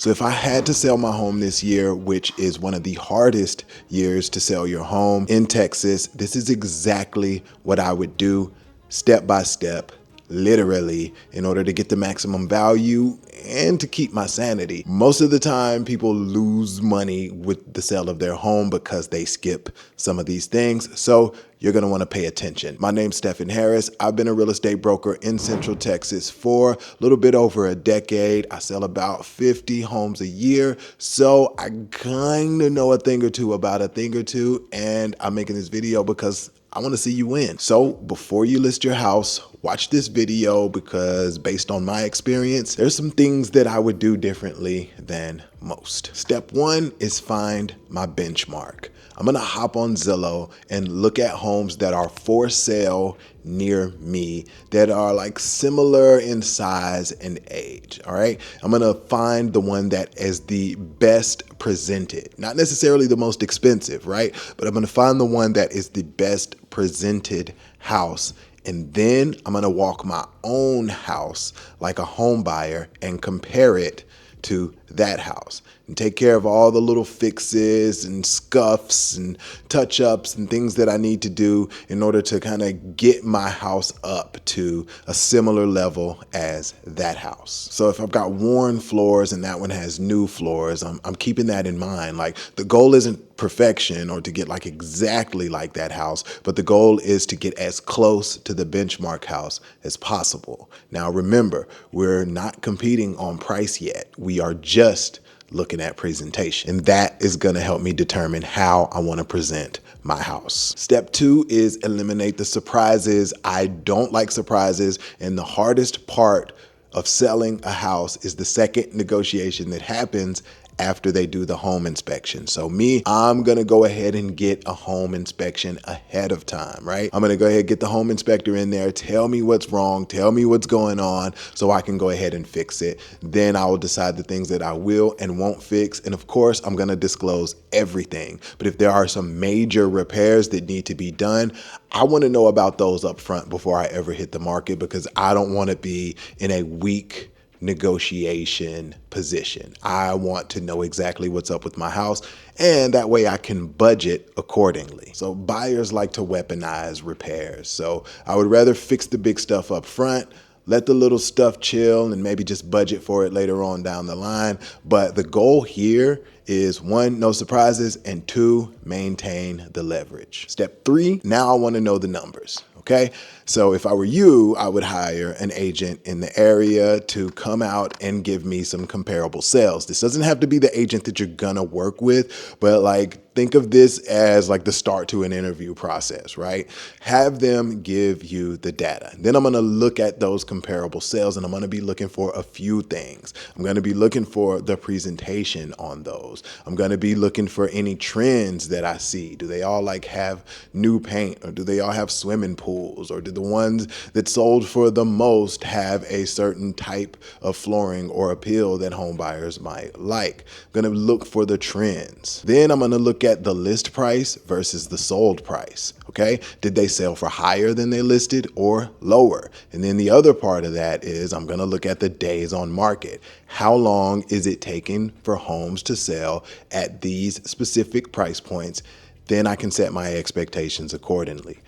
So if I had to sell my home this year, which is one of the hardest years to sell your home in Texas, this is exactly what I would do, step by step, literally, in order to get the maximum value and to keep my sanity. Most of the time, people lose money with the sale of their home because they skip some of these things. So you're going to want to pay attention. My name's Stephen Harris. I've been a real estate broker in Central Texas for a little bit over a decade. I sell about 50 homes a year. So I kind of know a thing or two about a thing or two. And I'm making this video because I want to see you win. So before you list your house, watch this video because based on my experience, there's some things that I would do differently than most. Step one is find my benchmark. I'm gonna hop on Zillow and look at homes that are for sale near me that are like similar in size and age, all right? I'm gonna find the one that is the best presented, not necessarily the most expensive, right? But I'm gonna find the one that is the best presented house. And then I'm gonna walk my own house like a home buyer and compare it to that house and take care of all the little fixes and scuffs and touch-ups and things that I need to do in order to kind of get my house up to a similar level as that house. So if I've got worn floors and that one has new floors, I'm keeping that in mind. Like the goal isn't perfection or to get like exactly like that house, but the goal is to get as close to the benchmark house as possible. Now remember, we're not competing on price yet. We are just looking at presentation, and that is going to help me determine how I want to present my house. Step two is eliminate the surprises. I don't like surprises, and the hardest part of selling a house is the second negotiation that happens after they do the home inspection. So I'm gonna go ahead and get a home inspection ahead of time, right? I'm gonna go ahead and get the home inspector in there, tell me what's wrong, tell me what's going on so I can go ahead and fix it. Then I will decide the things that I will and won't fix. And of course, I'm gonna disclose everything. But if there are some major repairs that need to be done, I wanna know about those up front before I ever hit the market, because I don't wanna be in a weak negotiation position. I want to know exactly what's up with my house, and that way I can budget accordingly. So buyers like to weaponize repairs. So I would rather fix the big stuff up front, let the little stuff chill, and maybe just budget for it later on down the line. But the goal here is one, no surprises, and two, maintain the leverage. Step three, now I want to know the numbers. Okay, so if I were you, I would hire an agent in the area to come out and give me some comparable sales. This doesn't have to be the agent that you're gonna work with, but like think of this as like the start to an interview process, right? Have them give you the data. Then I'm gonna look at those comparable sales, and I'm gonna be looking for a few things. I'm gonna be looking for the presentation on those. I'm gonna be looking for any trends that I see. Do they all like have new paint, or do they all have swimming pools, or do the ones that sold for the most have a certain type of flooring or appeal that home buyers might like? I'm gonna look for the trends. Then I'm gonna look at the list price versus the sold price. Okay, did they sell for higher than they listed or lower? And then the other part of that is I'm gonna look at the days on market. How long is it taking for homes to sell at these specific price points? Then I can set my expectations accordingly.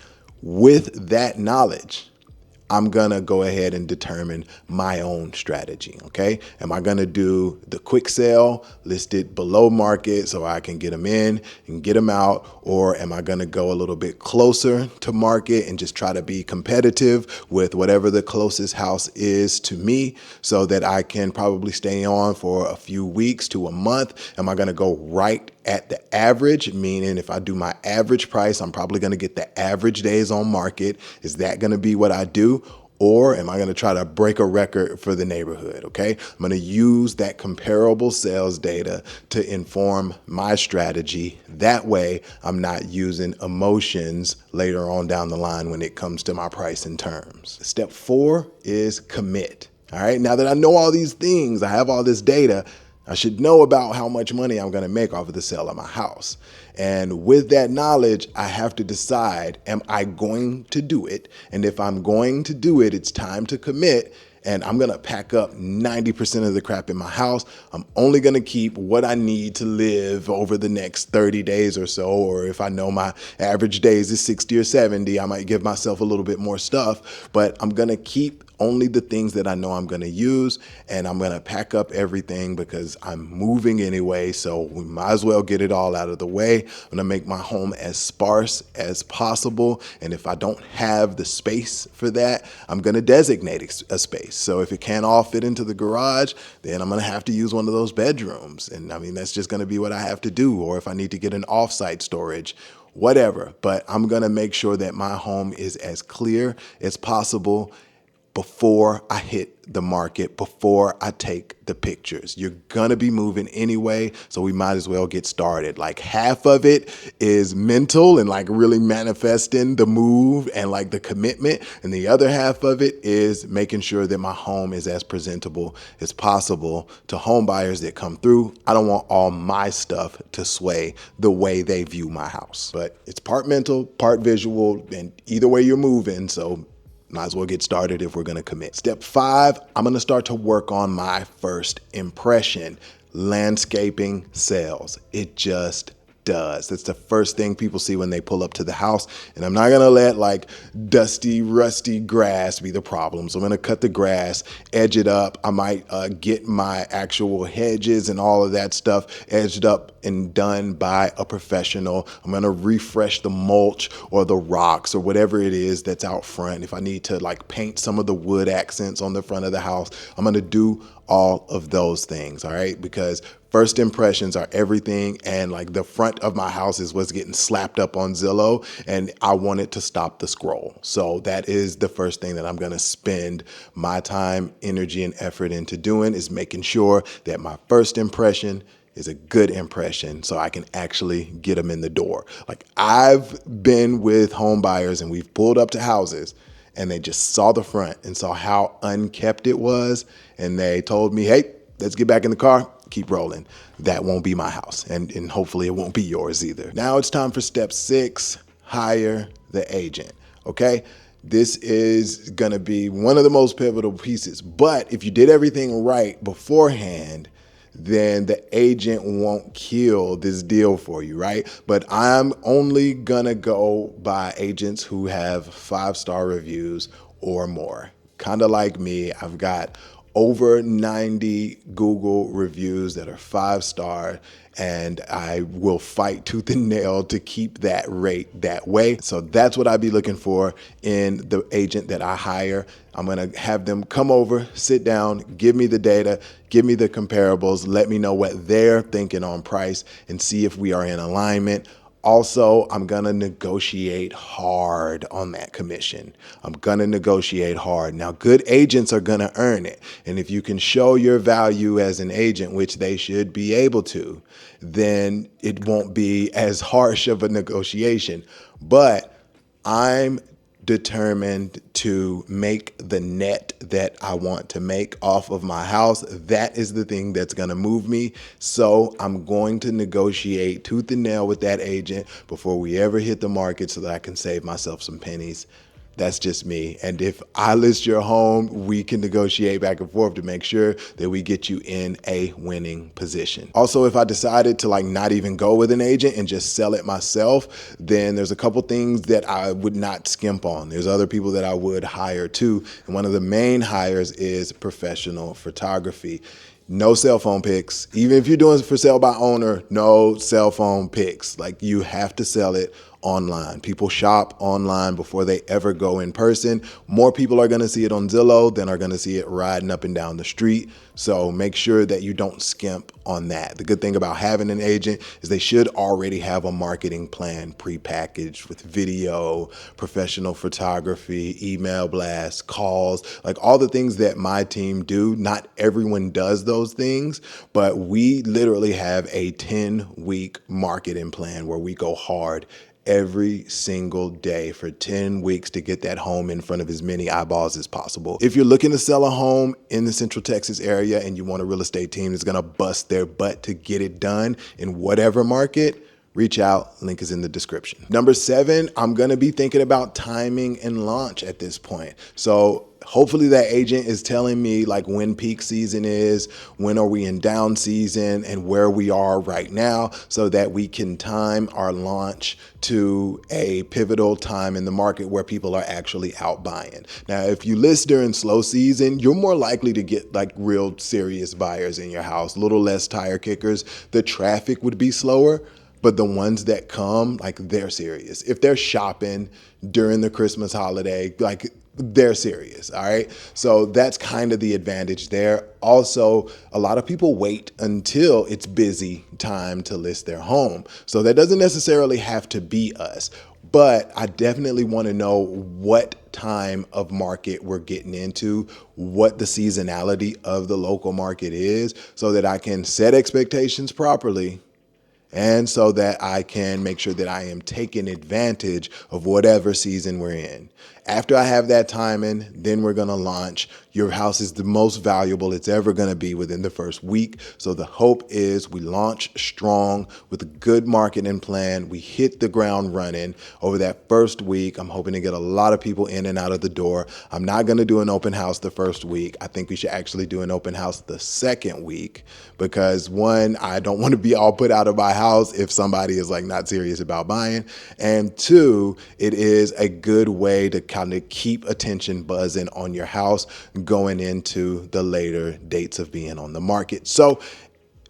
With that knowledge, I'm gonna go ahead and determine my own strategy, okay? Am I gonna do the quick sale, list it below market so I can get them in and get them out? Or am I gonna go a little bit closer to market and just try to be competitive with whatever the closest house is to me so that I can probably stay on for a few weeks to a month? Am I gonna go right at the average, meaning if I do my average price, I'm probably gonna get the average days on market? Is that gonna be what I do? Or am I gonna try to break a record for the neighborhood, okay? I'm gonna use that comparable sales data to inform my strategy. That way, I'm not using emotions later on down the line when it comes to my price and terms. Step four is commit. All right, now that I know all these things, I have all this data, I should know about how much money I'm gonna make off of the sale of my house. And with that knowledge, I have to decide, am I going to do it? And if I'm going to do it, it's time to commit. and I'm gonna pack up 90% of the crap in my house. I'm only gonna keep what I need to live over the next 30 days or so, or if I know my average days is 60 or 70, I might give myself a little bit more stuff, but I'm gonna keep only the things that I know I'm gonna use, and I'm gonna pack up everything because I'm moving anyway, so we might as well get it all out of the way. I'm gonna make my home as sparse as possible, and if I don't have the space for that, I'm gonna designate a space. So if it can't all fit into the garage, then I'm gonna have to use one of those bedrooms, and I mean, that's just gonna be what I have to do, or if I need to get an off-site storage, whatever. But I'm gonna make sure that my home is as clear as possible before I hit the market, before I take the pictures. You're gonna be moving anyway, so we might as well get started. Like half of it is mental and like really manifesting the move and like the commitment, and the other half of it is making sure that my home is as presentable as possible to home buyers that come through. I don't want all my stuff to sway the way they view my house. But it's part mental, part visual, and either way you're moving, so might as well get started if we're gonna commit. Step 5, I'm gonna start to work on my first impression. Landscaping sells. It just does. That's the first thing people see when they pull up to the house. And I'm not gonna let like dusty, rusty grass be the problem. So I'm gonna cut the grass, edge it up. I might get my actual hedges and all of that stuff edged up and done by a professional. I'm gonna refresh the mulch or the rocks or whatever it is that's out front. If I need to like paint some of the wood accents on the front of the house, I'm gonna do all of those things, all right? Because first impressions are everything, and like the front of my house is what's getting slapped up on Zillow, and I want it to stop the scroll. So that is the first thing that I'm gonna spend my time, energy, and effort into doing, is making sure that my first impression is a good impression so I can actually get them in the door. Like I've been with home buyers and we've pulled up to houses and they just saw the front and saw how unkept it was, and they told me, hey, let's get back in the car, keep rolling. That won't be my house, and hopefully it won't be yours either. Now it's time for step 6, hire the agent, okay? This is gonna be one of the most pivotal pieces, but if you did everything right beforehand, then the agent won't kill this deal for you, right? But I'm only gonna go by agents who have 5-star reviews or more. Kind of like me, I've got over 90 Google reviews that are 5-star, and I will fight tooth and nail to keep that rate that way. So that's what I'd be looking for in the agent that I hire. I'm gonna have them come over, sit down, give me the data, give me the comparables, let me know what they're thinking on price, and see if we are in alignment. Also, I'm gonna negotiate hard on that commission. I'm gonna negotiate hard. Now, good agents are gonna earn it. And if you can show your value as an agent, which they should be able to, then it won't be as harsh of a negotiation. But I'm determined to make the net that I want to make off of my house. That is the thing that's going to move me. So I'm going to negotiate tooth and nail with that agent before we ever hit the market so that I can save myself some pennies. That's just me. And if I list your home, we can negotiate back and forth to make sure that we get you in a winning position. Also, if I decided to like not even go with an agent and just sell it myself, then there's a couple things that I would not skimp on. There's other people that I would hire too. And one of the main hires is professional photography. No cell phone pics. Even if you're doing it for sale by owner, no cell phone pics. Like you have to sell it online. People shop online before they ever go in person. More people are going to see it on Zillow than are going to see it riding up and down the street. So make sure that you don't skimp on that. The good thing about having an agent is they should already have a marketing plan prepackaged with video, professional photography, email blasts, calls, like all the things that my team do. Not everyone does those things, but we literally have a 10-week marketing plan where we go hard every single day for 10 weeks to get that home in front of as many eyeballs as possible. If you're looking to sell a home in the Central Texas area and you want a real estate team that's gonna bust their butt to get it done in whatever market, reach out. Link is in the description. Number 7, I'm going to be thinking about timing and launch at this point. So hopefully that agent is telling me like when peak season is, when are we in down season, and where we are right now, so that we can time our launch to a pivotal time in the market where people are actually out buying. Now, if you list during slow season, you're more likely to get like real serious buyers in your house, a little less tire kickers. The traffic would be slower, but the ones that come, like, they're serious. If they're shopping during the Christmas holiday, like, they're serious, all right? So that's kind of the advantage there. Also, a lot of people wait until it's busy time to list their home. So that doesn't necessarily have to be us, but I definitely want to know what time of market we're getting into, what the seasonality of the local market is, so that I can set expectations properly, and so that I can make sure that I am taking advantage of whatever season we're in. After I have that timing, then we're gonna launch. Your house is the most valuable it's ever gonna be within the first week. So the hope is we launch strong with a good marketing plan. We hit the ground running over that first week. I'm hoping to get a lot of people in and out of the door. I'm not gonna do an open house the first week. I think we should actually do an open house the second week, because one, I don't wanna be all put out of my house if somebody is like not serious about buying. And two, it is a good way to kind of keep attention buzzing on your house going into the later dates of being on the market. So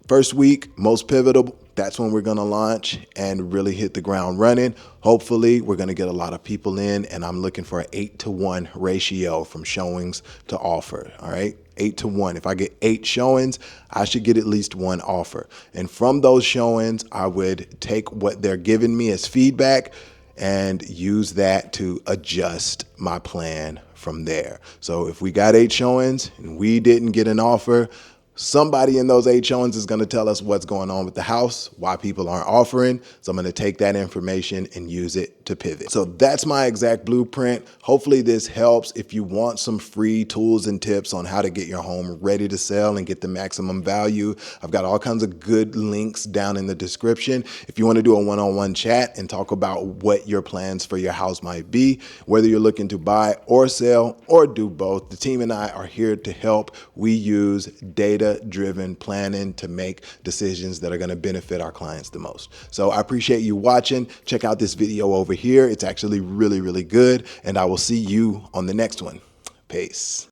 first week, most pivotal, that's when we're gonna launch and really hit the ground running. Hopefully, we're gonna get a lot of people in, and I'm looking for an 8-to-1 ratio from showings to offer, all right? 8-to-1. If I get 8 showings, I should get at least 1 offer. And from those showings, I would take what they're giving me as feedback and use that to adjust my plan from there. So if we got 8 showings and we didn't get an offer, somebody in those 8 showings is going to tell us what's going on with the house, why people aren't offering. So I'm going to take that information and use it to pivot. So that's my exact blueprint. Hopefully this helps. If you want some free tools and tips on how to get your home ready to sell and get the maximum value, I've got all kinds of good links down in the description. If you want to do a one-on-one chat and talk about what your plans for your house might be, whether you're looking to buy or sell or do both, the team and I are here to help. We use data-driven planning to make decisions that are going to benefit our clients the most. So I appreciate you watching. Check out this video over here. It's actually really, really good. And I will see you on the next one. Peace.